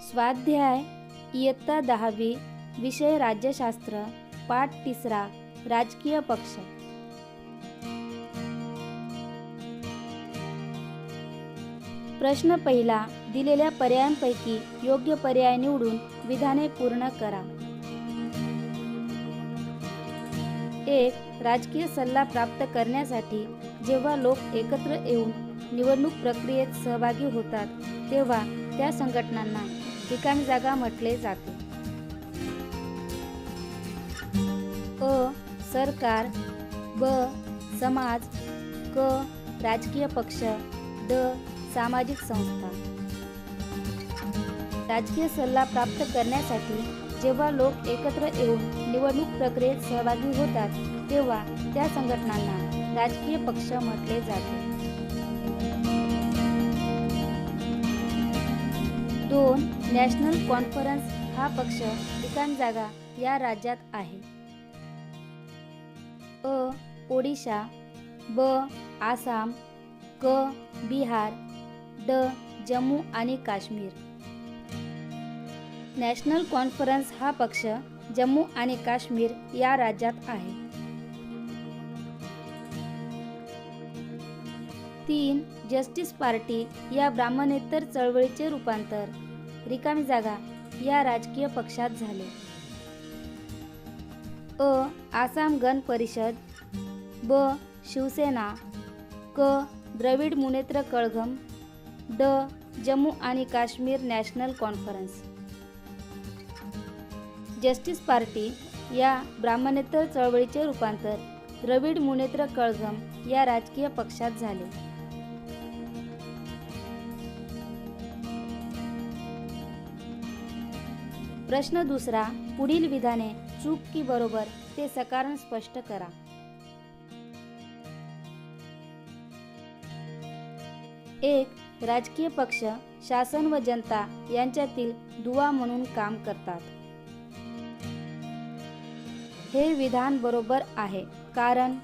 स्वाध्याय इयत्ता 10वी विषय राज्यशास्त्र पाठ 3 राजकीय पक्ष। प्रश्न पहिला, दिलेल्या पर्यायांपैकी योग्य पर्याय निवडून विधाने पूर्ण करा। 1. राजकीय सल्ला प्राप्त करण्यासाठी जेव्हा लोक एकत्र येऊन निवडणूक प्रक्रियेत सहभागी होतात तेव्हा त्या संघटनांना रिकामी जागा म्हटले जाते। अ. सरकार, ब. समाज, क. राजकीय पक्ष, ड. सामाजिक संस्था। राजकीय सल्ला प्राप्त करण्यासाठी जेव्हा लोक एकत्र येऊन निवडणूक प्रक्रियेत सहभागी होतात तेव्हा त्या संघटनांना राजकीय पक्ष म्हटले जाते। 2. नॅशनल कॉन्फरन्स हा पक्ष रिकामी जागा या राज्यात आहे। अ. ओडिशा, ब. आसाम, क. बिहार, ड. जम्मू आणि काश्मीर। नॅशनल कॉन्फरन्स हा पक्ष जम्मू आणि काश्मीर या राज्यात आहे। 3. जस्टिस पार्टी या ब्राह्मणेतर चळवळीचे रूपांतर रिकामी जागा या राजकीय पक्षात झाले। अ. आसाम गण परिषद, ब. शिवसेना, क. द्रविड मुनेत्र कळघम, ड. जम्मू आणि Kashmir national conference. Justice party या ब्राह्मणेतर चळवळीचे रूपांतर द्रविड मुनेत्र कळघम या राजकीय पक्षात झाले। प्रश्न दुसरा, पुढील विधाने चूक की बरोबर ते सकारण स्पष्ट करा। 1. राजकीय पक्ष शासन व जनता यांच्यातील दुवा म्हणून काम करतात। हे विधान बरोबर आहे, कारण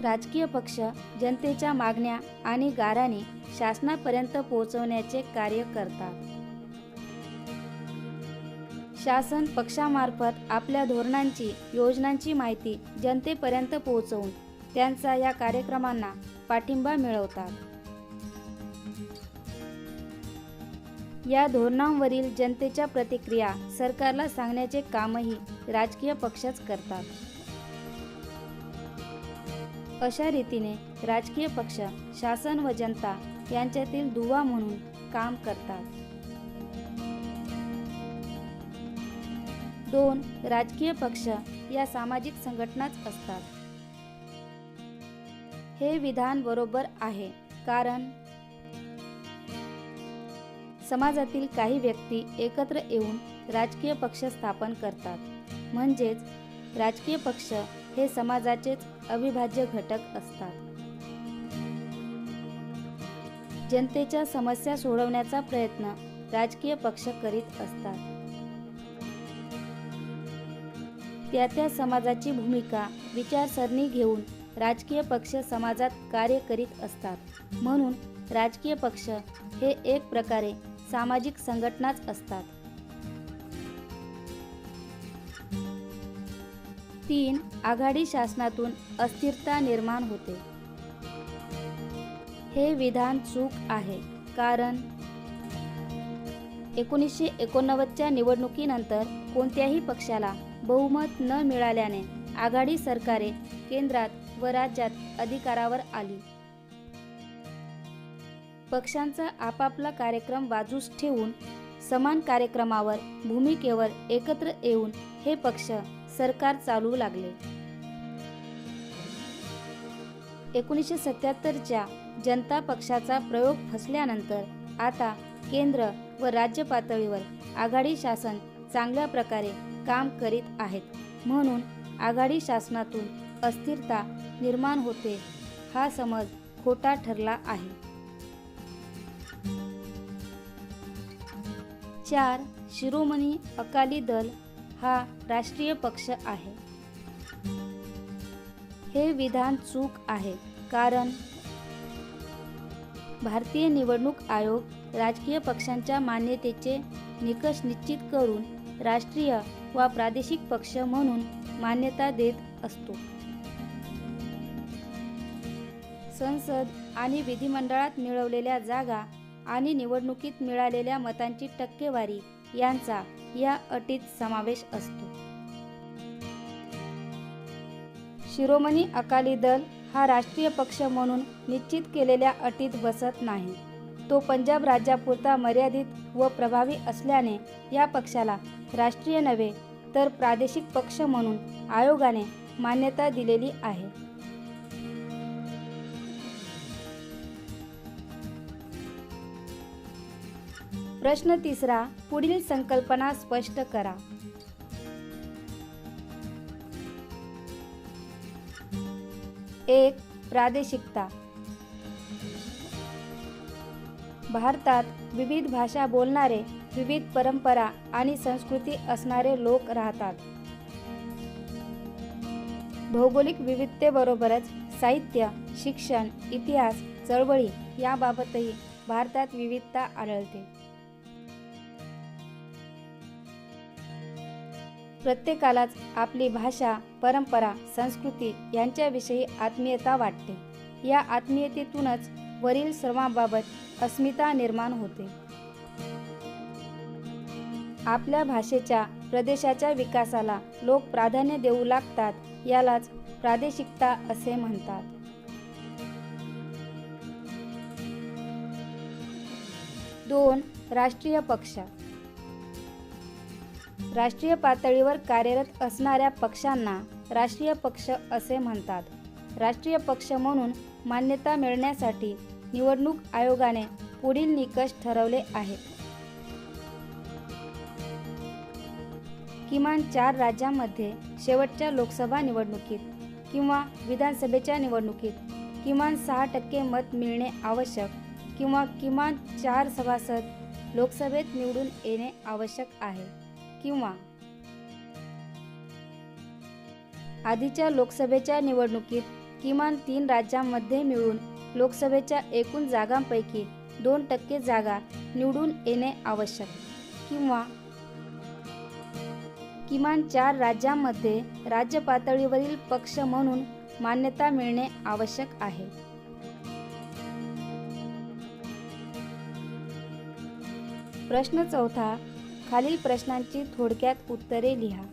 राजकीय पक्ष जनतेच्या मागण्या आणि गाऱ्हाणे शासनापर्यंत पोहोचवण्याचे कार्य करतात। शासन पक्षामार्फत आपल्या धोरणांची, योजनांची माहिती जनतेपर्यंत पोहोचवून त्यांचा या कार्यक्रमांना पाठिंबा मिळवतात। या धोरणांवरील जनतेच्या प्रतिक्रिया सरकारला सांगण्याचे कामही राजकीय पक्षच करतात। अशा रीतीने राजकीय पक्ष शासन व जनता यांच्यातील दुवा म्हणून काम करतात। 2. राजकीय पक्ष या सामाजिक संघटनाच असतात। हे विधान बरोबर आहे, कारण समाजातील काही व्यक्ती एकत्र येऊन राजकीय पक्ष स्थापन करतात, म्हणजेच राजकीय पक्ष हे समाजाचेच अविभाज्य घटक असतात। जनतेच्या समस्या सोडवण्याचा प्रयत्न राजकीय पक्ष करीत असतात। त्या समाजाची भूमिका, विचारसरणी घेऊन राजकीय पक्ष समाजात कार्य करीत असतात, म्हणून राजकीय पक्ष हे एक प्रकारे सामाजिक संघटनाच असतात। 3. आघाडी शासनातून अस्थिरता निर्माण होते। हे विधान चूक आहे, कारण 1989च्या निवडणुकीनंतर कोणत्याही पक्षाला बहुमत न मिळाल्याने आघाडी सरकारे केंद्रात व राज्यात अधिकारावर आली। पक्षांचा आपापला कार्यक्रम बाजूस ठेवून समान कार्यक्रमावर, भूमिकेवर एकत्र येऊन हे पक्ष सरकार चालवू लागले। 1977च्या जनता पक्षाचा प्रयोग फसल्यानंतर आता केंद्र व राज्य पातळीवर आघाडी शासन चांगल्या प्रकारे काम करीत आहेत, म्हणून आघाडी शासनातून अस्थिरता निर्माण होते हा समज खोटा ठरला आहे। 4. शिरोमणी अकाली दल हा राष्ट्रीय पक्ष आहे। हे विधान चूक आहे, कारण भारतीय निवडणूक आयोग राजकीय पक्षांच्या मान्यतेचे निकष निश्चित करून राष्ट्रीय व प्रादेशिक पक्ष म्हणून मान्यता देत असतो. संसद आणि विधिमंडळात मिळवलेल्या जागा आणि निवडणुकीत मिळालेल्या मतांची टक्केवारी यांचा या अटीत समावेश असतो. शिरोमणी अकाली दल हा राष्ट्रीय पक्ष म्हणून निश्चित केलेल्या अटीत बसत नाही. तो पंजाब राज्यापुरता मर्यादित व प्रभावी असल्याने या पक्षाला राष्ट्रीय नव्हे तर प्रादेशिक पक्ष म्हणून आयोगाने मान्यता दिलेली आहे. प्रश्न 3. पुढील संकल्पना स्पष्ट करा. 1. प्रादेशिकता. भारतात विविध भाषा बोलणारे, विविध परंपरा आणि संस्कृती असणारे लोक राहतात. भौगोलिक विविधतेबरोबरच साहित्य, शिक्षण, इतिहास, चळवळी याबाबतही भारतात विविधता आढळते. प्रत्येकालाच आपली भाषा, परंपरा, संस्कृती यांच्याविषयी आत्मीयता वाटते. या आत्मीयतेतूनच वरील सर्वांबाबत अस्मिता निर्माण होते. आपल्या भाषेच्या, प्रदेशाच्या विकासाला लोक प्राधान्य देऊ लागतात. यालाच प्रादेशिकता असे म्हणतात. दोन. राष्ट्रीय पक्ष. राष्ट्रीय पातळीवर कार्यरत असणाऱ्या पक्षांना राष्ट्रीय पक्ष असे म्हणतात. राष्ट्रीय पक्ष म्हणून मान्यता मिळण्यासाठी निवडणूक आयोगाने पुढील निकष ठरवले आहेत. किमान 4 राज्यांमध्ये शेवटच्या लोकसभा निवडणुकीत किंवा विधानसभेच्या निवडणुकीत किमान 6% मत मिळणे आवश्यक किंवा किमान 4 सभासद लोकसभेत निवडून येणे आवश्यक आहे किंवा आधीच्या लोकसभेच्या निवडणुकीत किमान 3 राज्यांमध्ये मिळून लोकसभेच्या एकूण जागांपैकी 2% जागा निवडून येणे आवश्यक किंवा किमान 4 राज्यांमध्ये राज्य पातळीवरील पक्ष म्हणून मान्यता मिळणे आवश्यक आहे. प्रश्न 4. खालील प्रश्नांची थोडक्यात उत्तरे लिहा.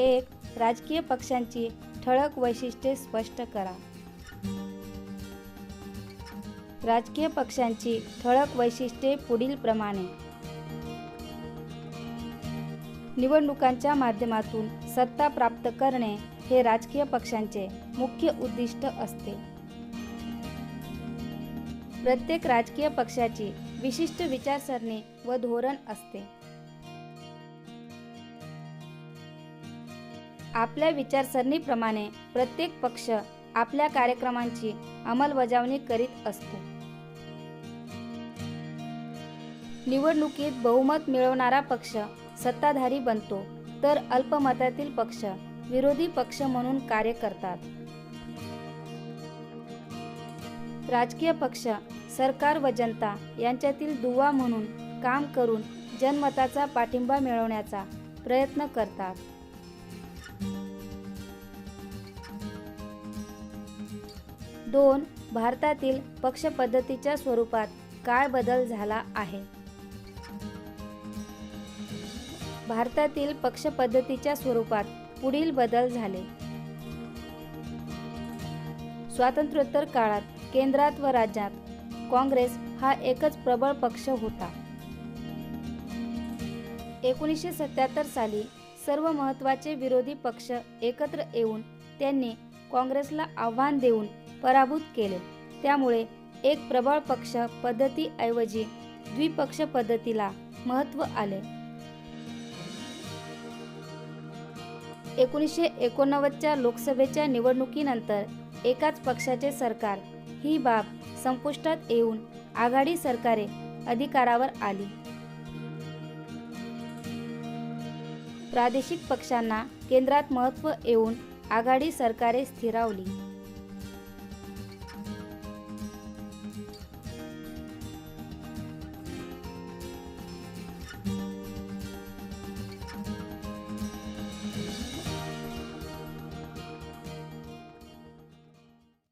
1. राजकीय पक्षांची ठळक वैशिष्ट्ये स्पष्ट करा. राजकीय पक्षांची ठळक वैशिष्ट्ये पुढील प्रमाणे. निवडणुकांच्या माध्यमातून सत्ता प्राप्त करणे हे राजकीय पक्षांचे मुख्य उद्दिष्ट असते. प्रत्येक राजकीय पक्षाची विशिष्ट विचारसरणी व धोरण असते. आपल्या विचारसरणीप्रमाणे प्रत्येक पक्ष आपल्या कार्यक्रमांची अंमलबजावणी करीत असतो. निवडणुकीत बहुमत मिळवणारा पक्ष सत्ताधारी बनतो तर अल्पमतातील पक्ष विरोधी पक्ष म्हणून कार्य करतात. राजकीय पक्ष सरकार व जनता यांच्यातील दुवा म्हणून काम करून जनमताचा पाठिंबा मिळवण्याचा प्रयत्न करतात. दोन. भारतातील पक्ष पद्धतीच्या स्वरूपात काय बदल झाला आहे? भारतातील पक्ष पद्धतीच्या स्वरूपात पुढील बदल झाले. स्वातंत्र्योत्तर काळात केंद्रात व राज्यात काँग्रेस हा एकच प्रबळ पक्ष होता. 1977 साली सर्व महत्त्वाचे विरोधी पक्ष एकत्र येऊन त्यांनी काँग्रेसला आव्हान देऊन पराभूत केले. त्यामुळे एक प्रबळ पक्ष पद्धतीऐवजी द्विपक्ष पद्धतीला महत्त्व आले. 1989च्या लोकसभेच्या निवडणुकीनंतर एकाच पक्षाचे सरकार ही बाब संपुष्टात येऊन आघाडी सरकारे अधिकारावर आली. प्रादेशिक पक्षांना केंद्रात महत्त्व येऊन आघाडी सरकारे स्थिरावली.